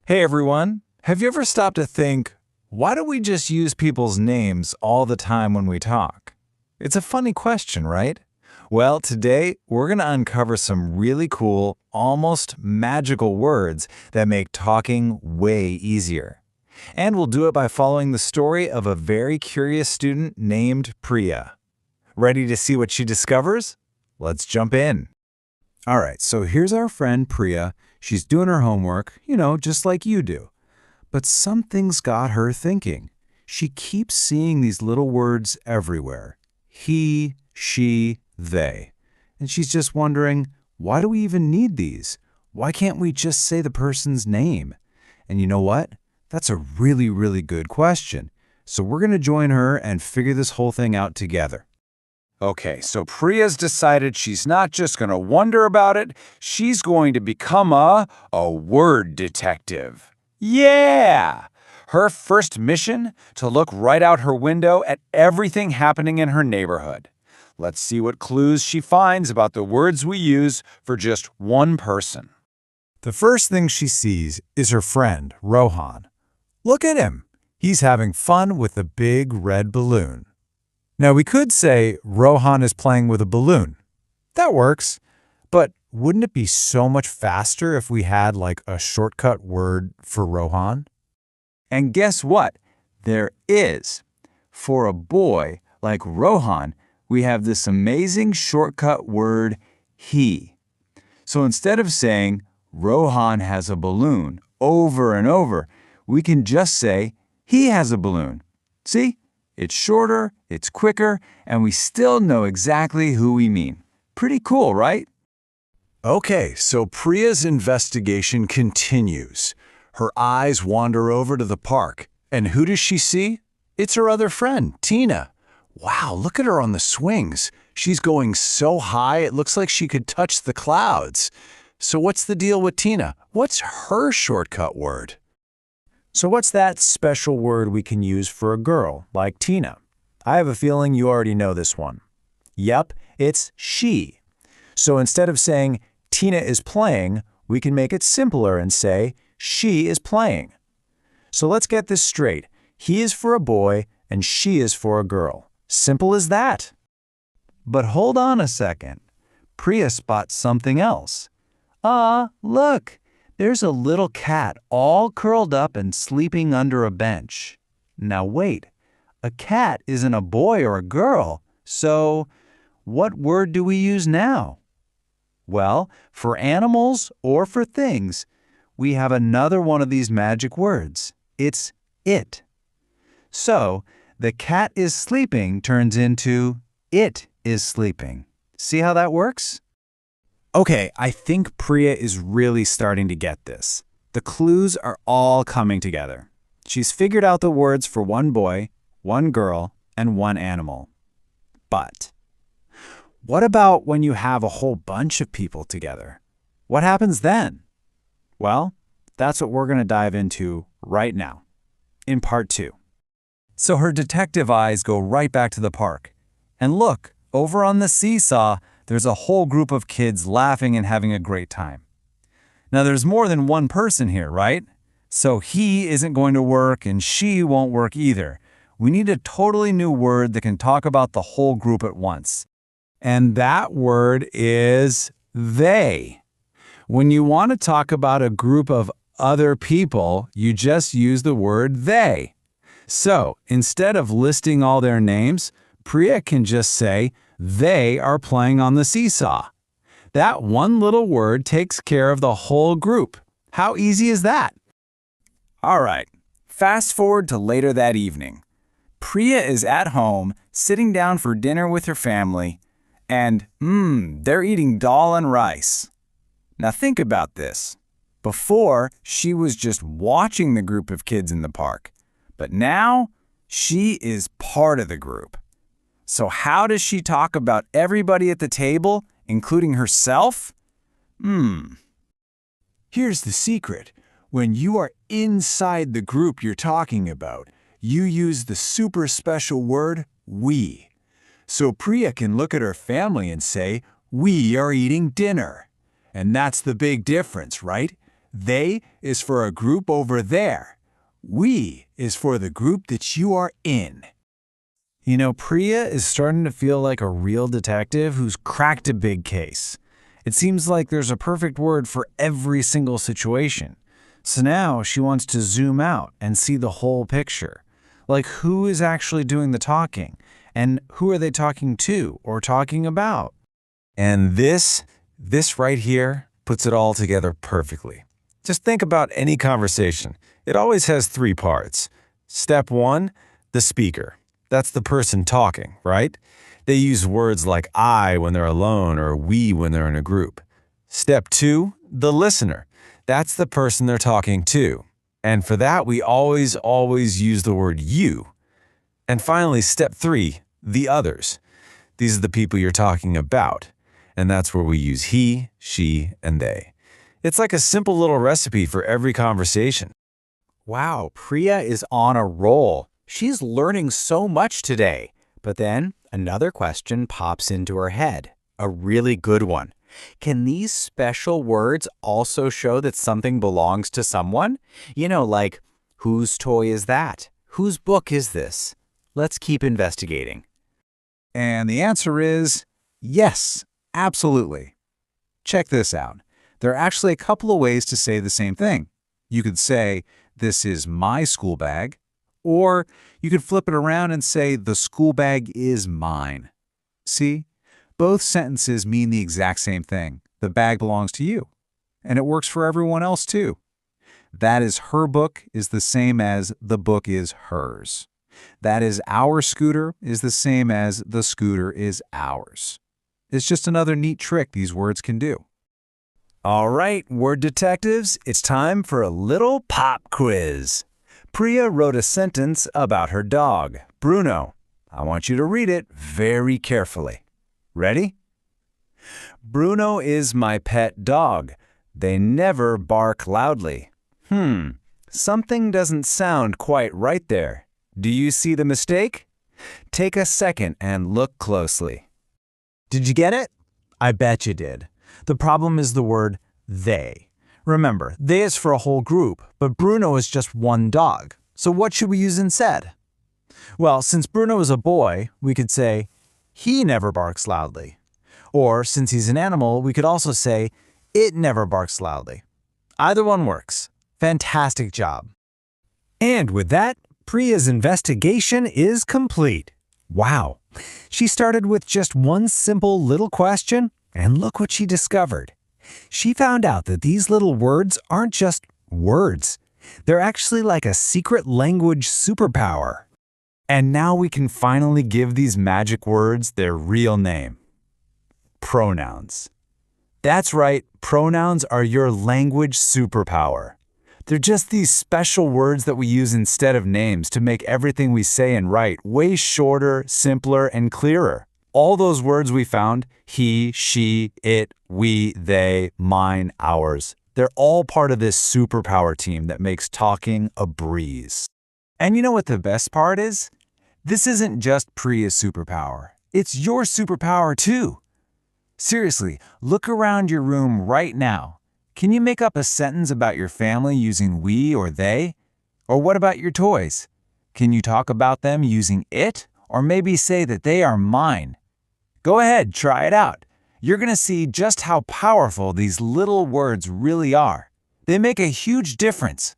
Hey everyone, have you ever stopped to think, why do we just use people's names all the time when we talk? It's a funny question, right? Well, today we're going to uncover some really cool, almost magical words that make talking way easier. And we'll do it by following the story of a very curious student named Priya. Ready to see what she discovers? Let's jump in. All right, so here's our friend Priya. She's doing her homework, just like you do. But something's got her thinking. She keeps seeing these little words everywhere. He, she, they. And she's just wondering, why do we even need these? Why can't we just say the person's name? And you know what? That's a really, really good question. So we're going to join her and figure this whole thing out together. Okay, so Priya's decided she's not just going to wonder about it, she's going to become a word detective. Yeah! Her first mission? To look right out her window at everything happening in her neighborhood. Let's see what clues she finds about the words we use for just one person. The first thing she sees is her friend, Rohan. Look at him. He's having fun with a big red balloon. Now, we could say Rohan is playing with a balloon. That works. But wouldn't it be so much faster if we had like a shortcut word for Rohan? And guess what? There is. For a boy like Rohan, we have this amazing shortcut word, he. So instead of saying Rohan has a balloon over and over, we can just say he has a balloon. See? It's shorter, it's quicker, and we still know exactly who we mean. Pretty cool, right? Okay, so Priya's investigation continues. Her eyes wander over to the park. And who does she see? It's her other friend, Tina. Wow, look at her on the swings. She's going so high, it looks like she could touch the clouds. So what's the deal with Tina? What's her shortcut word? So what's that special word we can use for a girl, like Tina? I have a feeling you already know this one. Yep, it's she. So instead of saying Tina is playing, we can make it simpler and say she is playing. So let's get this straight. He is for a boy and she is for a girl. Simple as that. But hold on a second. Priya spots something else. Look. There's a little cat all curled up and sleeping under a bench. Now wait, a cat isn't a boy or a girl, so what word do we use now? Well, for animals or for things, we have another one of these magic words. It's it. So the cat is sleeping turns into it is sleeping. See how that works? Okay, I think Priya is really starting to get this. The clues are all coming together. She's figured out the words for one boy, one girl, and one animal. But what about when you have a whole bunch of people together? What happens then? Well, that's what we're going to dive into right now, in part 2. So her detective eyes go right back to the park. And look, over on the seesaw, there's a whole group of kids laughing and having a great time. Now, there's more than one person here, right? So he isn't going to work and she won't work either. We need a totally new word that can talk about the whole group at once. And that word is they. When you want to talk about a group of other people, you just use the word they. So instead of listing all their names, Priya can just say, they are playing on the seesaw. That one little word takes care of the whole group. How easy is that? All right, fast forward to later that evening. Priya is at home, sitting down for dinner with her family, and they're eating dal and rice. Now think about this. Before, she was just watching the group of kids in the park, but now she is part of the group. So how does she talk about everybody at the table, including herself? Here's the secret. When you are inside the group you're talking about, you use the super special word, we. So Priya can look at her family and say, we are eating dinner. And that's the big difference, right? They is for a group over there. We is for the group that you are in. You know, Priya is starting to feel like a real detective who's cracked a big case. It seems like there's a perfect word for every single situation. So now she wants to zoom out and see the whole picture. Like, who is actually doing the talking? And who are they talking to or talking about? And this right here puts it all together perfectly. Just think about any conversation. It always has three parts. Step one, the speaker. That's the person talking, right? They use words like I when they're alone or we when they're in a group. Step two, the listener. That's the person they're talking to. And for that, we always use the word you. And finally, step three, the others. These are the people you're talking about. And that's where we use he, she, and they. It's like a simple little recipe for every conversation. Wow, Priya is on a roll. She's learning so much today. But then another question pops into her head, a really good one. Can these special words also show that something belongs to someone? You know, like, whose toy is that? Whose book is this? Let's keep investigating. And the answer is yes, absolutely. Check this out. There are actually a couple of ways to say the same thing. You could say, this is my school bag, or you could flip it around and say, the school bag is mine. See? Both sentences mean the exact same thing. The bag belongs to you. And it works for everyone else too. That is her book is the same as the book is hers. That is our scooter is the same as the scooter is ours. It's just another neat trick these words can do. All right, word detectives, it's time for a little pop quiz. Priya wrote a sentence about her dog, Bruno. I want you to read it very carefully. Ready? Bruno is my pet dog. They never bark loudly. Something doesn't sound quite right there. Do you see the mistake? Take a second and look closely. Did you get it? I bet you did. The problem is the word they. Remember, they is for a whole group, but Bruno is just one dog. So what should we use instead? Well, since Bruno is a boy, we could say, he never barks loudly. Or, since he's an animal, we could also say, it never barks loudly. Either one works. Fantastic job. And with that, Priya's investigation is complete. Wow. She started with just one simple little question, and look what she discovered. She found out that these little words aren't just words. They're actually like a secret language superpower. And now we can finally give these magic words their real name. Pronouns. That's right, pronouns are your language superpower. They're just these special words that we use instead of names to make everything we say and write way shorter, simpler, and clearer. All those words we found, he, she, it, we, they, mine, ours, they're all part of this superpower team that makes talking a breeze. And you know what the best part is? This isn't just Priya's superpower. It's your superpower too. Seriously, look around your room right now. Can you make up a sentence about your family using we or they? Or what about your toys? Can you talk about them using it? Or maybe say that they are mine? Go ahead, try it out. You're going to see just how powerful these little words really are. They make a huge difference.